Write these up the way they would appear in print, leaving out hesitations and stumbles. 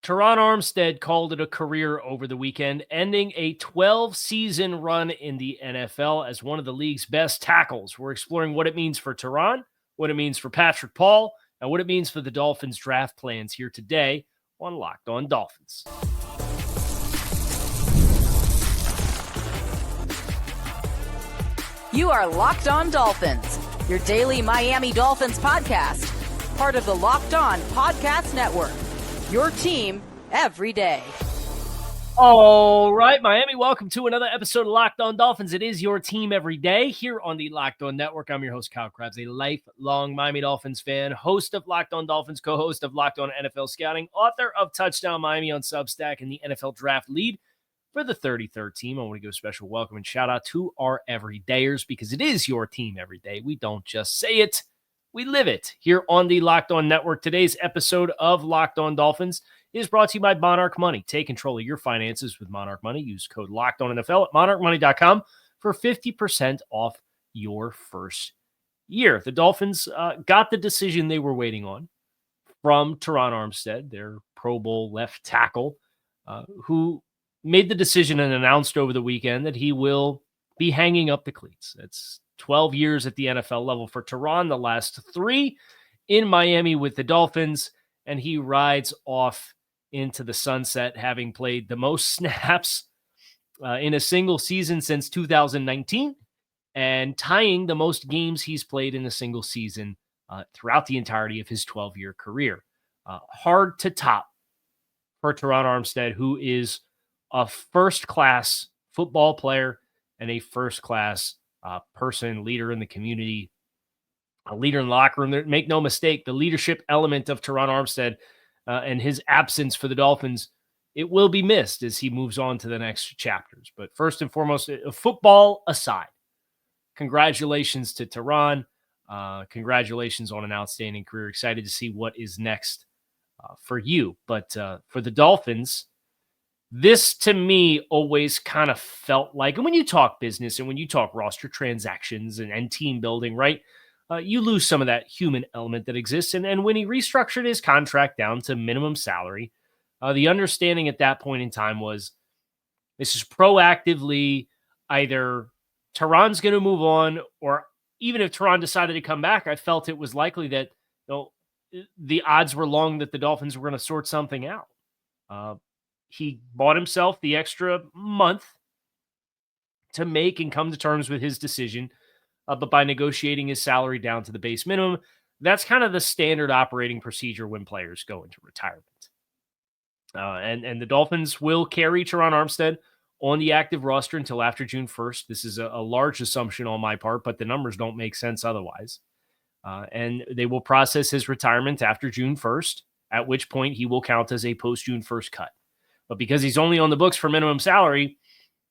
Terron Armstead called it a career over the weekend, ending a 12-season run in the NFL as one of the league's best tackles. We're exploring what it means for Terron, what it means for Patrick Paul, and what it means for the Dolphins' draft plans here today on Locked On Dolphins. You are Locked On Dolphins, your daily Miami Dolphins podcast, part of the Locked On Podcast Network. Your team every day. All right, Miami, welcome to another episode of Locked On Dolphins. It is your team every day here on the Locked On Network. I'm your host, Kyle Krabs, a lifelong Miami Dolphins fan, host of Locked On Dolphins, co-host of Locked On NFL Scouting, author of Touchdown Miami on Substack, and the NFL Draft lead for the 33rd team. I want to give a special welcome and shout out to our everydayers because it is your team every day. We don't just say it. We live it here on the Locked On Network. Today's episode of Locked On Dolphins is brought to you by Monarch Money. Take control of your finances with Monarch Money. Use code LOCKEDONNFL at monarchmoney.com for 50% off your first year. The Dolphins got the decision they were waiting on from Terron Armstead, their Pro Bowl left tackle, who made the decision and announced over the weekend that he will be hanging up the cleats. That's 12 years at the NFL level for Terron, the last 3 in Miami with the Dolphins, and he rides off into the sunset, having played the most snaps in a single season since 2019 and tying the most games he's played in a single season throughout the entirety of his 12-year career. Hard to top for Terron Armstead, who is a first-class football player and a first-class person, leader in the community, a leader in the locker room. Make no mistake, the leadership element of Terron Armstead and his absence for the Dolphins, it will be missed as he moves on to the next chapters. But first and foremost, football aside, congratulations to Terron. Congratulations on an outstanding career. Excited to see what is next for you. But for the Dolphins, this, to me, always kind of felt like, and when you talk business and when you talk roster transactions and team building, right, you lose some of that human element that exists. And when he restructured his contract down to minimum salary, the understanding at that point in time was this is proactively either Terron's going to move on, or even if Terron decided to come back, I felt it was likely that the odds were long that the Dolphins were going to sort something out. He bought himself the extra month to make and come to terms with his decision, but by negotiating his salary down to the base minimum, that's kind of the standard operating procedure when players go into retirement. And the Dolphins will carry Terron Armstead on the active roster until after June 1st. This is a large assumption on my part, but the numbers don't make sense otherwise. And they will process his retirement after June 1st, at which point he will count as a post-June 1st cut. But because he's only on the books for minimum salary,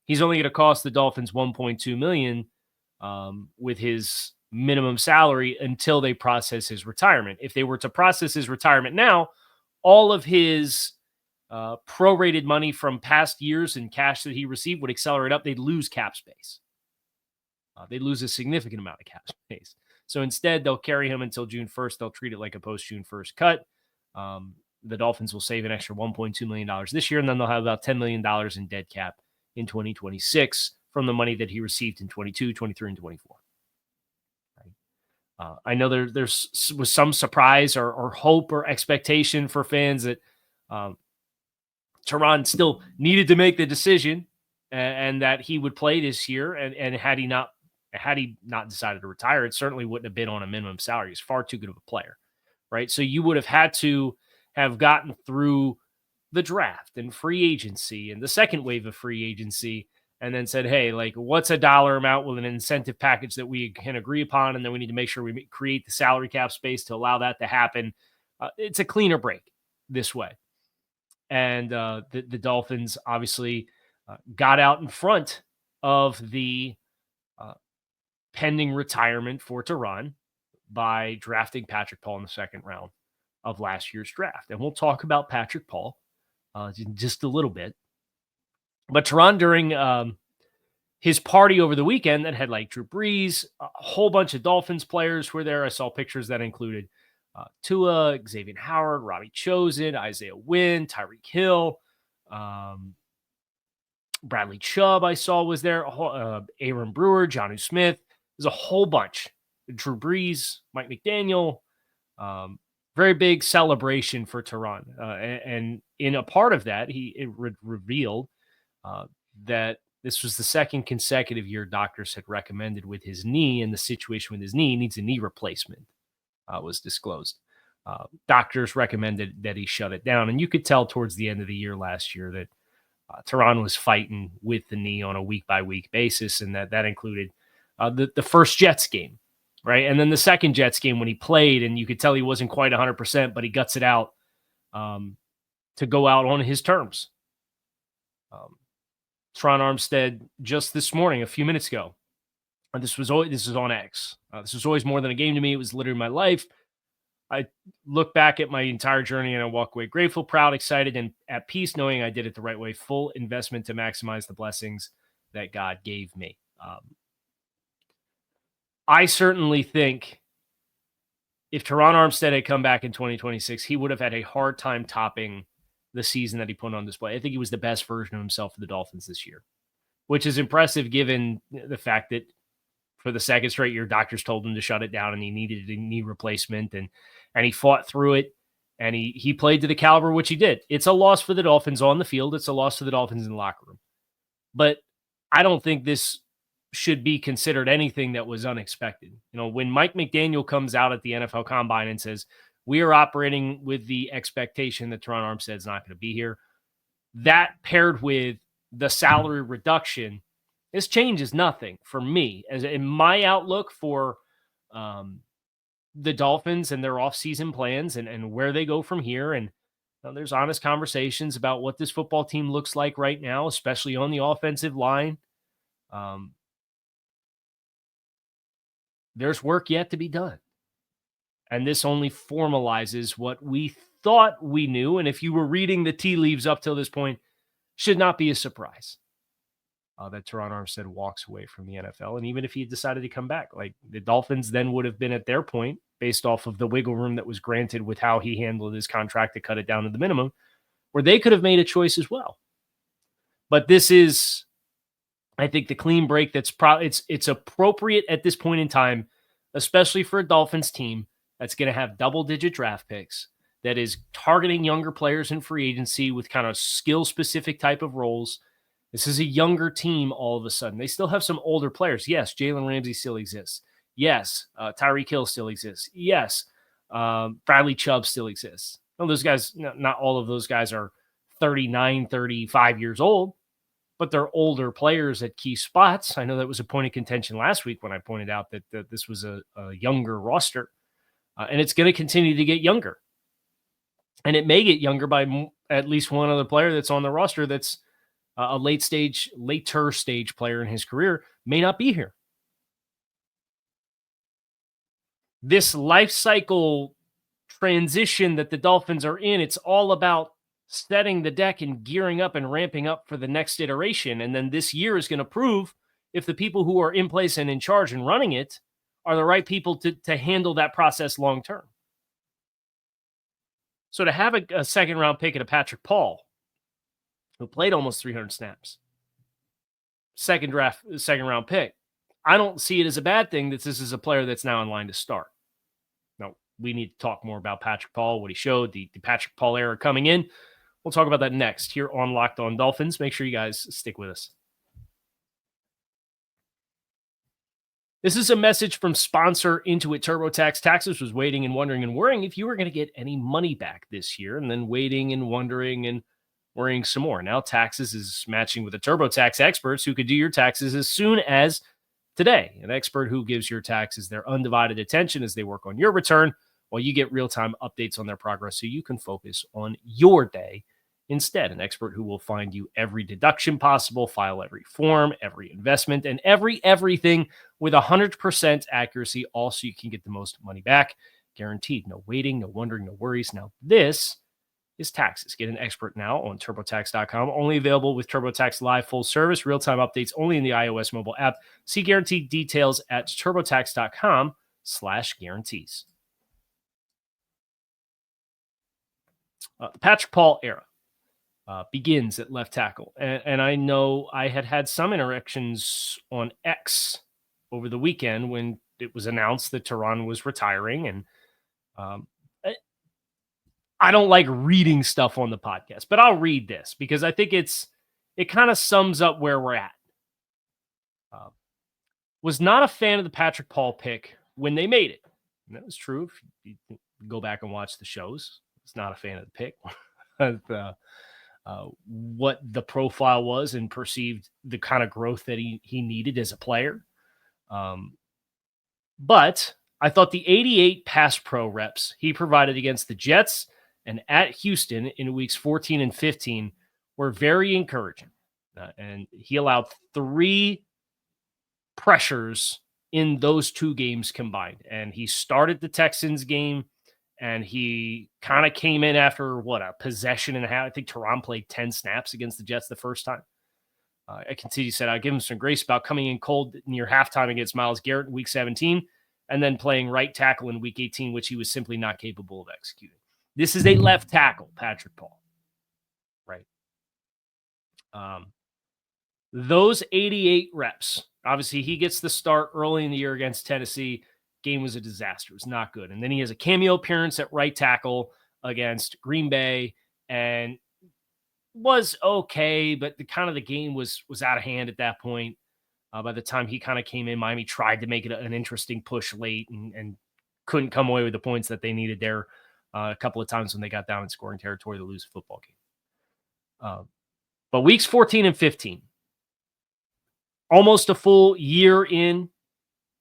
he's only going to cost the Dolphins $1.2 million with his minimum salary until they process his retirement. If they were to process his retirement now, all of his prorated money from past years and cash that he received would accelerate up. They'd lose cap space. They'd lose a significant amount of cap space. So instead, they'll carry him until June 1st. They'll treat it like a post-June 1st cut. The Dolphins will save an extra $1.2 million this year, and then they'll have about $10 million in dead cap in 2026 from the money that he received in 22, 23, and 24. Right? I know there was some surprise or hope or expectation for fans that Terron still needed to make the decision and that he would play this year. And had he not decided to retire, it certainly wouldn't have been on a minimum salary. He's far too good of a player, right? So you would have had to have gotten through the draft and free agency and the second wave of free agency and then said, hey, like, what's a dollar amount with an incentive package that we can agree upon? And then we need to make sure we create the salary cap space to allow that to happen. It's a cleaner break this way. And the Dolphins obviously got out in front of the pending retirement for Terron by drafting Patrick Paul in the second round of last year's draft. And we'll talk about Patrick Paul in just a little bit. But Terron, during his party over the weekend that had like Drew Brees, a whole bunch of Dolphins players were there. I saw pictures that included Tua, Xavier Howard, Robbie Chosen, Isaiah Wynn, Tyreek Hill, Bradley Chubb I saw was there, Aaron Brewer, Jonnu Smith. There's a whole bunch. Drew Brees, Mike McDaniel. Very big celebration for Terron. And in a part of that, it revealed that this was the second consecutive year doctors had recommended with his knee, and the situation with his knee needs a knee replacement was disclosed. Doctors recommended that he shut it down. And you could tell towards the end of the year last year that Terron was fighting with the knee on a week-by-week basis, and that included the first Jets game, right? And then the second Jets game when he played, and you could tell he wasn't quite 100%, but he guts it out to go out on his terms. Terron Armstead just this morning, a few minutes ago, this is on X. This was always more than a game to me. It was literally my life. I look back at my entire journey and I walk away grateful, proud, excited, and at peace knowing I did it the right way. Full investment to maximize the blessings that God gave me. I certainly think if Terron Armstead had come back in 2026, he would have had a hard time topping the season that he put on display. I think he was the best version of himself for the Dolphins this year, which is impressive given the fact that for the second straight year, doctors told him to shut it down and he needed a knee replacement, and he fought through it, and he played to the caliber which he did. It's a loss for the Dolphins on the field. It's a loss for the Dolphins in the locker room. But I don't think this should be considered anything that was unexpected. You know, when Mike McDaniel comes out at the NFL Combine and says, we are operating with the expectation that Terron Armstead's not going to be here, that paired with the salary reduction, this changes nothing for me. As in my outlook for the Dolphins and their offseason plans and where they go from here. And there's honest conversations about what this football team looks like right now, especially on the offensive line. There's work yet to be done. And this only formalizes what we thought we knew. And if you were reading the tea leaves up till this point, should not be a surprise that Terron Armstead walks away from the NFL. And even if he decided to come back, like the Dolphins then would have been at their point based off of the wiggle room that was granted with how he handled his contract to cut it down to the minimum, where they could have made a choice as well. But this is, I think, the clean break that's it's appropriate at this point in time, especially for a Dolphins team that's going to have double-digit draft picks, that is targeting younger players in free agency with kind of skill-specific type of roles. This is a younger team all of a sudden. They still have some older players. Yes, Jalen Ramsey still exists. Yes, Tyreek Hill still exists. Yes, Bradley Chubb still exists. Well, those guys, not all of those guys are 39, 35 years old, but they're older players at key spots. I know that was a point of contention last week when I pointed out that this was a younger roster, and it's going to continue to get younger. And it may get younger by at least one other player that's on the roster that's a later stage player in his career may not be here. This life cycle transition that the Dolphins are in, it's all about setting the deck and gearing up and ramping up for the next iteration. And then this year is going to prove if the people who are in place and in charge and running it are the right people to handle that process long term. So to have a second round pick at a Patrick Paul, who played almost 300 snaps, second round pick, I don't see it as a bad thing that this is a player that's now in line to start. Now, we need to talk more about Patrick Paul, what he showed, the Patrick Paul era coming in. We'll talk about that next here on Locked On Dolphins. Make sure you guys stick with us. This is a message from sponsor Intuit TurboTax. Taxes was waiting and wondering and worrying if you were going to get any money back this year, and then waiting and wondering and worrying some more. Now Taxes is matching with the TurboTax experts who could do your taxes as soon as today. An expert who gives your taxes their undivided attention as they work on your return, while you get real-time updates on their progress so you can focus on your day instead. An expert who will find you every deduction possible, file every form, every investment, and everything with 100% accuracy, all so you can get the most money back. Guaranteed. No waiting, no wondering, no worries. Now, this is Taxes. Get an expert now on TurboTax.com. Only available with TurboTax Live full service. Real-time updates only in the iOS mobile app. See guaranteed details at TurboTax.com/guarantees. The Patrick Paul era begins at left tackle. And I know I had some interactions on X over the weekend when it was announced that Terron was retiring. And um, I don't like reading stuff on the podcast, but I'll read this because I think it kind of sums up where we're at. Was not a fan of the Patrick Paul pick when they made it. And that was true. If you go back and watch the shows, was not a fan of the pick. What the profile was and perceived the kind of growth that he needed as a player. But I thought the 88 pass pro reps he provided against the Jets and at Houston in weeks 14 and 15 were very encouraging. And he allowed 3 pressures in those 2 games combined. And he started the Texans game and he kind of came in after a possession and a half. I think Terron played 10 snaps against the Jets the first time. I continue to say I'll give him some grace about coming in cold near halftime against Myles Garrett in week 17 and then playing right tackle in week 18, which he was simply not capable of executing. This is a left tackle, Patrick Paul. Right. Those 88 reps, obviously he gets the start early in the year against Tennessee. Game was a disaster. It was not good. And then he has a cameo appearance at right tackle against Green Bay and was okay, but the game was out of hand at that point. By the time he kind of came in, Miami tried to make it an interesting push late and couldn't come away with the points that they needed there a couple of times when they got down in scoring territory to lose a football game. But weeks 14 and 15, almost a full year in,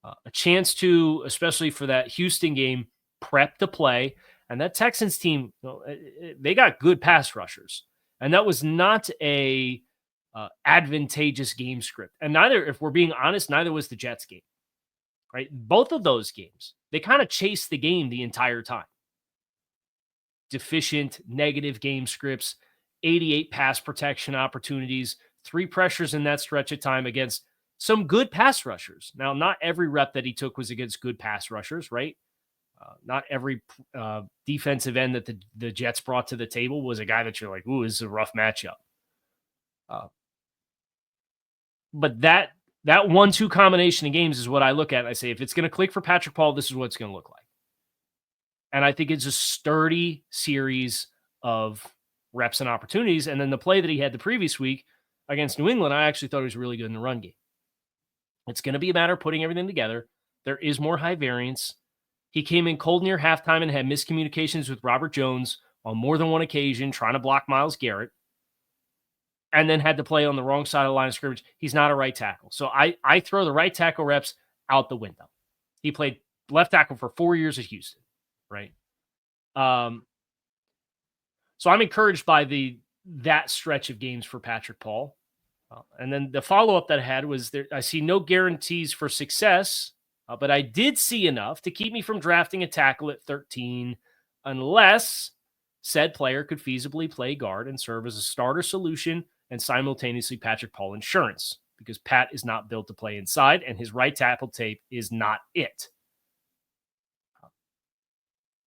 a chance to, especially for that Houston game, prep to play. And that Texans team, they got good pass rushers. And that was not a advantageous game script. And neither, if we're being honest, neither was the Jets game. Right? Both of those games, they kind of chased the game the entire time. Deficient, negative game scripts, 88 pass protection opportunities, 3 pressures in that stretch of time against some good pass rushers. Now, not every rep that he took was against good pass rushers, right? Not every defensive end that the Jets brought to the table was a guy that you're like, ooh, this is a rough matchup. But that 1-2 combination of games is what I look at. And I say, if it's going to click for Patrick Paul, this is what it's going to look like. And I think it's a sturdy series of reps and opportunities. And then the play that he had the previous week against New England, I actually thought he was really good in the run game. It's going to be a matter of putting everything together. There is more high variance. He came in cold near halftime and had miscommunications with Robert Jones on more than one occasion, trying to block Myles Garrett, and then had to play on the wrong side of the line of scrimmage. He's not a right tackle. So I throw the right tackle reps out the window. He played left tackle for 4 years at Houston, right? So I'm encouraged by that stretch of games for Patrick Paul. And then the follow-up that I had was I see no guarantees for success, but I did see enough to keep me from drafting a tackle at 13 unless said player could feasibly play guard and serve as a starter solution and simultaneously Patrick Paul insurance, because Pat is not built to play inside and his right tackle tape is not it.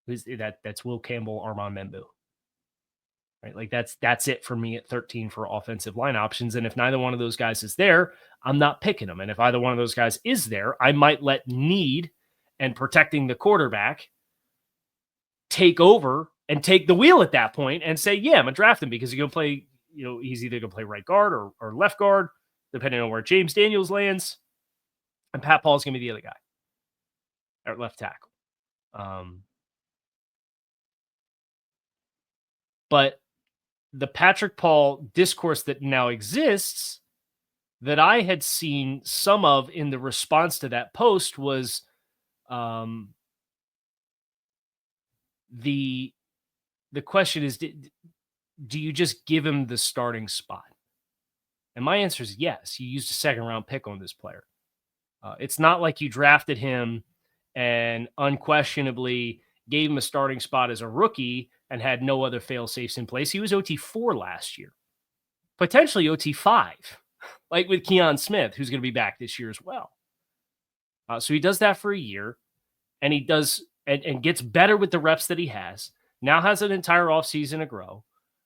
That's Will Campbell, Armand Membu. Right? Like that's it for me at 13 for offensive line options. And if neither one of those guys is there, I'm not picking them. And if either one of those guys is there, I might let need and protecting the quarterback take over and take the wheel at that point and say, yeah, I'm going to draft him because he's going to play, he's either going to play right guard or left guard, depending on where James Daniels lands. And Pat Paul's going to be the other guy at left tackle. But the Patrick Paul discourse that now exists that I had seen some of in the response to that post was the question is, do you just give him the starting spot? And my answer is yes. You used a second-round pick on this player. It's not like you drafted him and unquestionably gave him a starting spot as a rookie and had no other fail-safes in place. He was OT4 last year, potentially OT5, like with Keon Smith, who's going to be back this year as well. So he does that for a year, and he does and gets better with the reps that he has. now has an entire offseason to grow.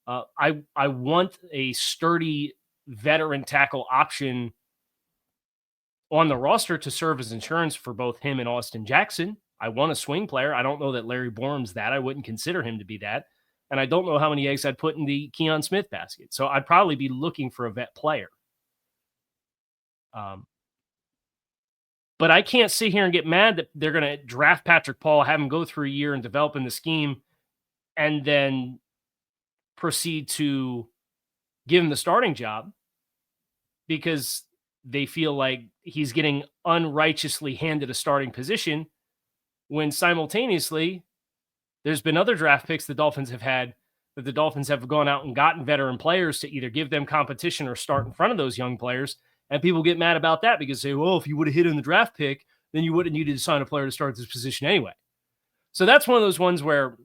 I want a sturdy veteran tackle option on the roster to serve as insurance for both him and Austin Jackson. I want a swing player. I don't know that Larry Borum's that. I wouldn't consider him to be that. And I don't know how many eggs I'd put in the Keon Smith basket. So I'd probably be looking for a vet player. But I can't sit here and get mad that they're going to draft Patrick Paul, have him go through a year and develop in the scheme, and then proceed to give him the starting job because they feel like he's getting unrighteously handed a starting position when simultaneously there's been other draft picks the Dolphins have had that the Dolphins have gone out and gotten veteran players to either give them competition or start in front of those young players. And people get mad about that because they say, well, if you would have hit in the draft pick, then you wouldn't have needed to sign a player to start this position anyway. So that's one of those ones where,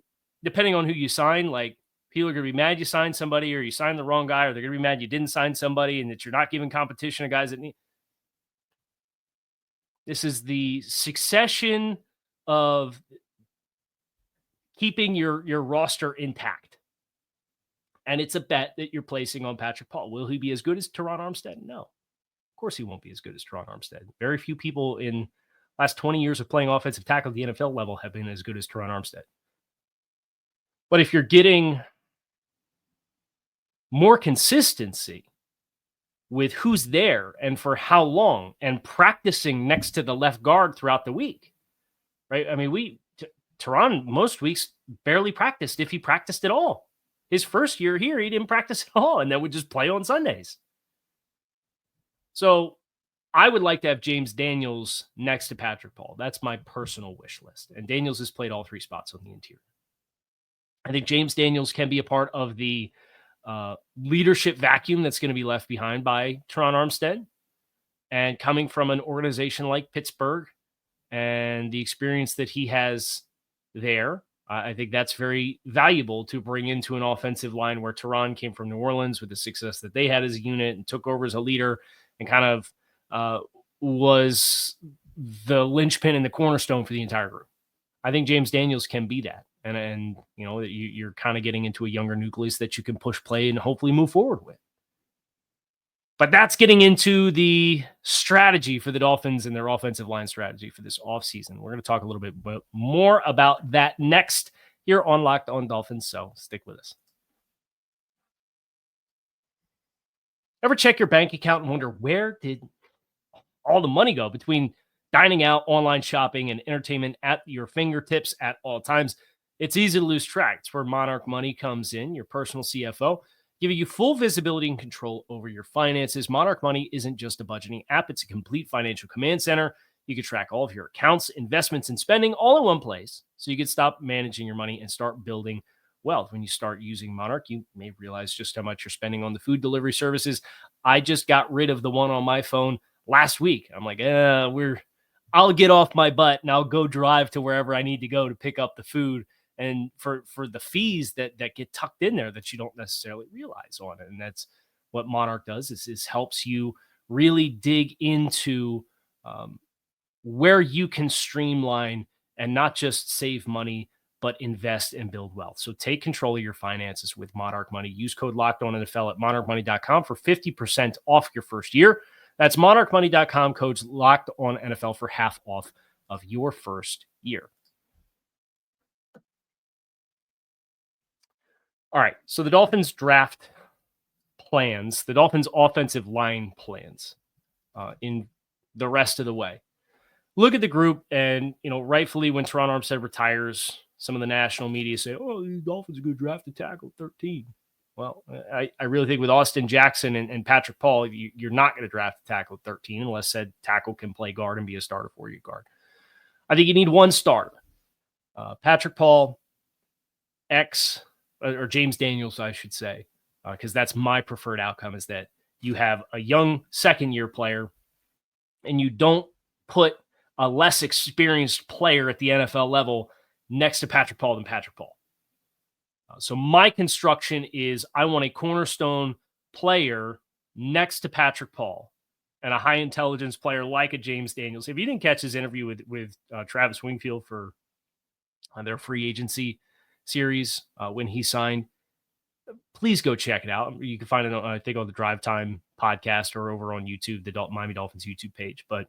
depending on who you sign, like people are going to be mad you signed somebody or you signed the wrong guy, or they're going to be mad you didn't sign somebody and that you're not giving competition to guys that need. This is the succession of keeping your roster intact. And it's a bet that you're placing on Patrick Paul. Will he be as good as Terron Armstead? No. Of course he won't be as good as Terron Armstead. Very few people in last 20 years of playing offensive tackle at the NFL level have been as good as Terron Armstead. But if you're getting more consistency with who's there and for how long and practicing next to the left guard throughout the week, right? I mean, Terron most weeks barely practiced, if he practiced at all. His first year here, he didn't practice at all and then would just play on Sundays. So I would like to have James Daniels next to Patrick Paul. That's my personal wish list. And Daniels has played all three spots on the interior. I think James Daniels can be a part of the leadership vacuum that's going to be left behind by Terron Armstead. And coming from an organization like Pittsburgh and the experience that he has there, I think that's very valuable to bring into an offensive line where Terron came from New Orleans with the success that they had as a unit and took over as a leader and kind of was the linchpin and the cornerstone for the entire group. I think James Daniels can be that. And you know, you're kind of getting into a younger nucleus that you can push play and hopefully move forward with. But that's getting into the strategy for the Dolphins and their offensive line strategy for this offseason. We're going to talk a little bit more about that next here on Locked On Dolphins, so stick with us. Ever check your bank account and wonder where did all the money go between dining out, online shopping, and entertainment at your fingertips at all times? It's easy to lose track. It's where Monarch Money comes in, your personal CFO, giving you full visibility and control over your finances. Monarch Money isn't just a budgeting app. It's a complete financial command center. You can track all of your accounts, investments, and spending all in one place so you can stop managing your money and start building wealth. When you start using Monarch, you may realize just how much you're spending on the food delivery services. I just got rid of the one on my phone last week. I'm like, I'll get off my butt and I'll go drive to wherever I need to go to pick up the food. And for the fees that get tucked in there that you don't necessarily realize on it. And that's what Monarch does is helps you really dig into where you can streamline and not just save money, but invest and build wealth. So take control of your finances with Monarch Money. Use code LOCKEDONNFL at monarchmoney.com for 50% off your first year. That's monarchmoney.com, codes LOCKEDONNFL for half off of your first year. All right, so the Dolphins draft plans, the Dolphins offensive line plans in the rest of the way. Look at the group, and rightfully when Terron Armstead retires, some of the national media say, oh, the Dolphins are going to draft a tackle at 13. Well, I really think with Austin Jackson and Patrick Paul, you're not going to draft a tackle at 13 unless said tackle can play guard and be a starter for you guard. I think you need one starter. Patrick Paul, or James Daniels, I should say, because that's my preferred outcome, is that you have a young second-year player and you don't put a less experienced player at the NFL level next to Patrick Paul than Patrick Paul. So my construction is I want a cornerstone player next to Patrick Paul and a high-intelligence player like a James Daniels. If you didn't catch his interview with Travis Wingfield for their free agency series when he signed. Please go check it out. You can find it, I think, on the Drive Time podcast or over on YouTube, the Miami Dolphins YouTube page. But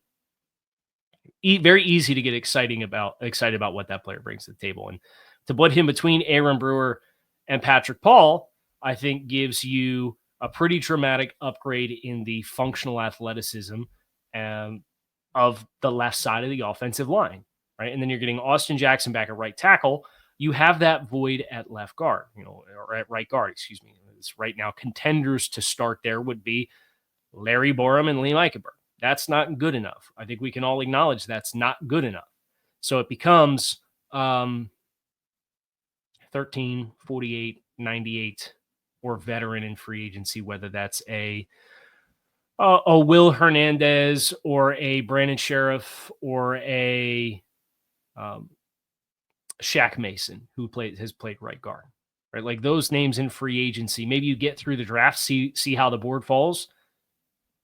very easy to get excited about what that player brings to the table. And to put him between Aaron Brewer and Patrick Paul, I think gives you a pretty dramatic upgrade in the functional athleticism of the left side of the offensive line, right? And then you're getting Austin Jackson back at right tackle. You have that void at left guard, or at right guard, excuse me. It's right now, contenders to start there would be Larry Borom and Liam Eichenberg. That's not good enough. I think we can all acknowledge that's not good enough. So it becomes 13, 48, 98, or veteran in free agency, whether that's a Will Hernandez or a Brandon Sheriff or a Shaq Mason, who has played right guard, right? Like those names in free agency. Maybe you get through the draft, see how the board falls.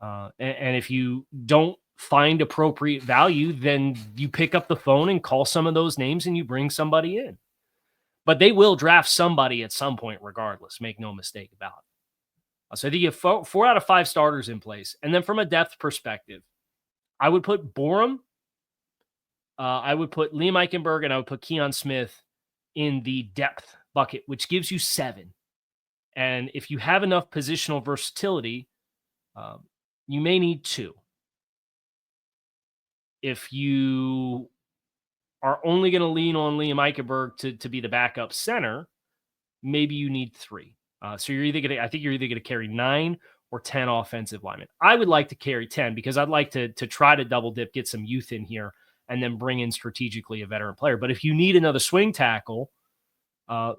And if you don't find appropriate value, then you pick up the phone and call some of those names and you bring somebody in. But they will draft somebody at some point regardless. Make no mistake about it. So I think you have 4 out of 5 starters in place. And then from a depth perspective, I would put Borom, I would put Liam Eichenberg, and I would put Keon Smith in the depth bucket, which gives you 7. And if you have enough positional versatility, you may need 2. If you are only going to lean on Liam Eichenberg to be the backup center, maybe you need 3. So you're either going to carry 9 or 10 offensive linemen. I would like to carry 10 because I'd like to try to double dip, get some youth in here, and then bring in strategically a veteran player. But if you need another swing tackle,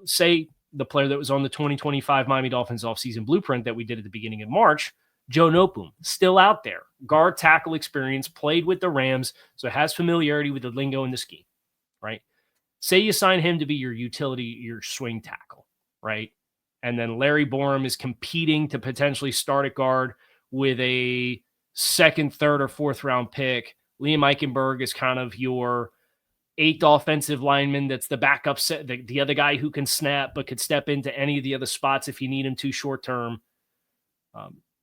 say the player that was on the 2025 Miami Dolphins offseason blueprint that we did at the beginning of March, Joe Noteboom, still out there. Guard tackle experience, played with the Rams, so has familiarity with the lingo and the scheme, right? Say you sign him to be your utility, your swing tackle, right? And then Larry Borom is competing to potentially start at guard with a 2nd, 3rd, or 4th round pick. Liam Eichenberg is kind of your 8th offensive lineman that's the backup set, the other guy who can snap but could step into any of the other spots if you need him to short term.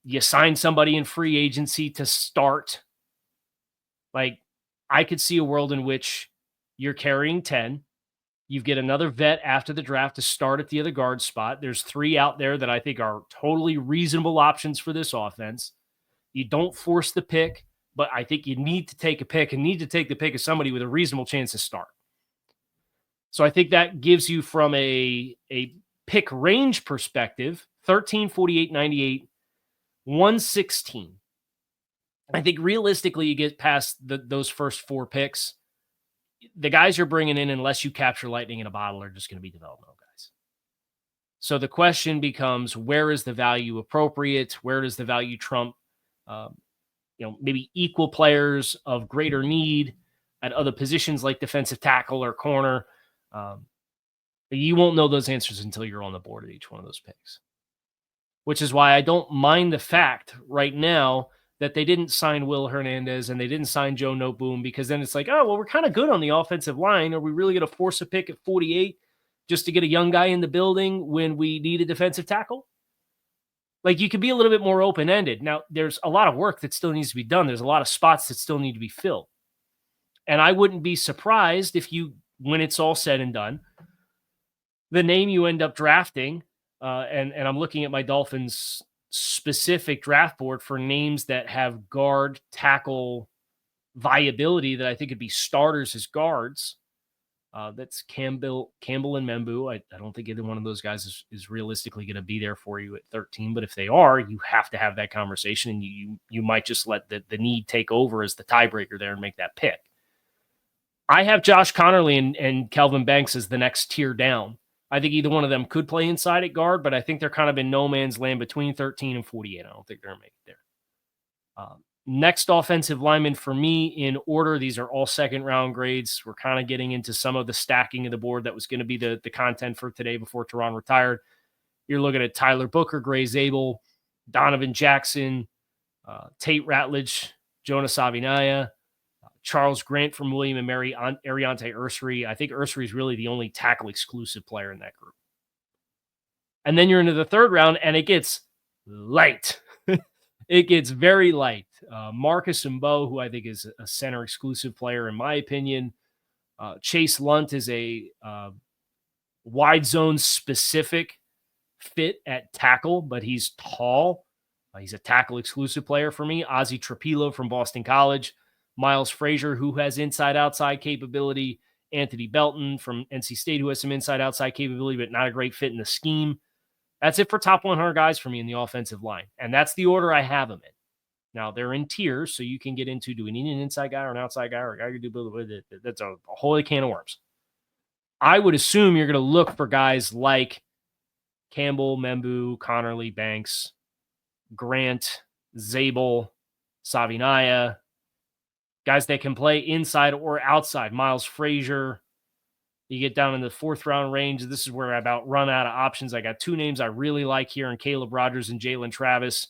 You sign somebody in free agency to start. Like, I could see a world in which you're carrying 10. You get another vet after the draft to start at the other guard spot. There's 3 out there that I think are totally reasonable options for this offense. You don't force the pick, but I think you need to take a pick and need to take the pick of somebody with a reasonable chance to start. So I think that gives you, from a pick range perspective, 13, 48, 98, 116. I think realistically, you get past those first 4 picks, the guys you're bringing in, unless you capture lightning in a bottle, are just going to be developmental guys. So the question becomes, where is the value appropriate? Where does the value trump, maybe equal players of greater need at other positions like defensive tackle or corner? You won't know those answers until you're on the board at each one of those picks. Which is why I don't mind the fact right now that they didn't sign Will Hernandez and they didn't sign Joe Noteboom, because then it's like, oh, well, we're kind of good on the offensive line. Are we really going to force a pick at 48 just to get a young guy in the building when we need a defensive tackle? Like, you could be a little bit more open-ended. Now, there's a lot of work that still needs to be done. There's a lot of spots that still need to be filled. And I wouldn't be surprised if when it's all said and done, the name you end up drafting, and I'm looking at my Dolphins specific draft board for names that have guard tackle viability that I think could be starters as guards. That's Campbell and Membu. I don't think either one of those guys is realistically going to be there for you at 13, but if they are, you have to have that conversation, and you might just let the need take over as the tiebreaker there and make that pick. I have Josh Connerly and Kelvin Banks as the next tier down. I think either one of them could play inside at guard, but I think they're kind of in no man's land between 13 and 48. I don't think they're going to make it there. Next offensive lineman for me in order, these are all 2nd round grades. We're kind of getting into some of the stacking of the board that was going to be the content for today before Terron retired. You're looking at Tyler Booker, Gray Zabel, Donovan Jackson, Tate Ratledge, Jonas Avinaya, Charles Grant from William and Mary, Ariante Ursary. I think Ursary is really the only tackle exclusive player in that group. And then you're into the third round, and it gets light. It gets very light. Marcus Mbo, who I think is a center exclusive player, in my opinion. Chase Lunt is a wide zone specific fit at tackle, but he's tall. He's a tackle exclusive player for me. Ozzie Trapilo from Boston College. Miles Frazier, who has inside-outside capability. Anthony Belton from NC State, who has some inside-outside capability, but not a great fit in the scheme. That's it for top 100 guys for me in the offensive line. And that's the order I have them in. Now, they're in tiers, so you can get into, do we need an inside guy or an outside guy or a guy who can do – that's a whole other can of worms. I would assume you're going to look for guys like Campbell, Membu, Connerly, Banks, Grant, Zabel, Savinaya, guys that can play inside or outside. Miles Frazier. You get down in the fourth round range. This is where I about run out of options. I got two names I really like here in Caleb Rogers and Jalen Travis.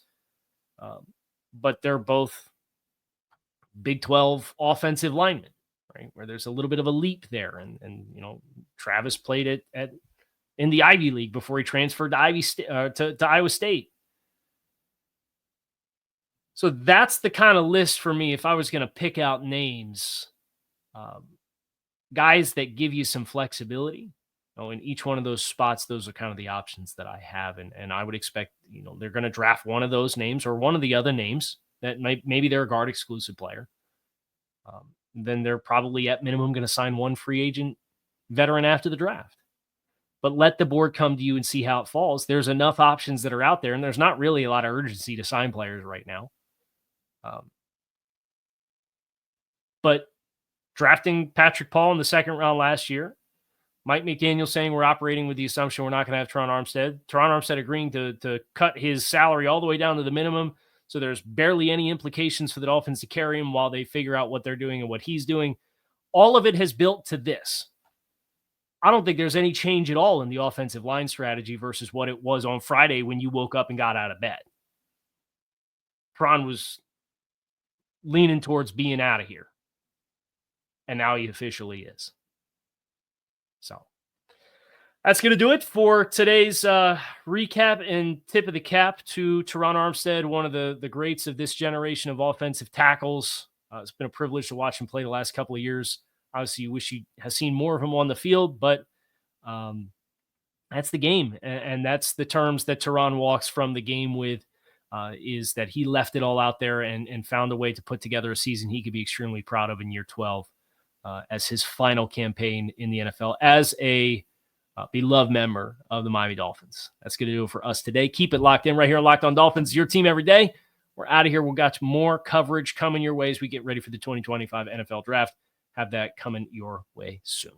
But they're both Big 12 offensive linemen, right? Where there's a little bit of a leap there. And you know, Travis played in the Ivy League before he transferred to Iowa State. So that's the kind of list for me. If I was going to pick out names, guys that give you some flexibility, in each one of those spots, those are kind of the options that I have. And I would expect, they're going to draft one of those names or one of the other names that maybe they're a guard exclusive player. Then they're probably at minimum going to sign one free agent veteran after the draft. But let the board come to you and see how it falls. There's enough options that are out there, and there's not really a lot of urgency to sign players right now. But drafting Patrick Paul in the second round last year, Mike McDaniel saying we're operating with the assumption we're not going to have Terron Armstead. Terron Armstead agreeing to cut his salary all the way down to the minimum, so there's barely any implications for the Dolphins to carry him while they figure out what they're doing and what he's doing. All of it has built to this. I don't think there's any change at all in the offensive line strategy versus what it was on Friday when you woke up and got out of bed. Terron was leaning towards being out of here. And now he officially is. So that's going to do it for today's recap and tip of the cap to Terron Armstead, one of the greats of this generation of offensive tackles. It's been a privilege to watch him play the last couple of years. Obviously, you wish you had seen more of him on the field, but that's the game. And that's the terms that Terron walks from the game with, is that he left it all out there and found a way to put together a season he could be extremely proud of in year 12 as his final campaign in the NFL as a beloved member of the Miami Dolphins. That's going to do it for us today. Keep it locked in right here on Locked On Dolphins, your team every day. We're out of here. We'll got more coverage coming your way as we get ready for the 2025 NFL Draft. Have that coming your way soon.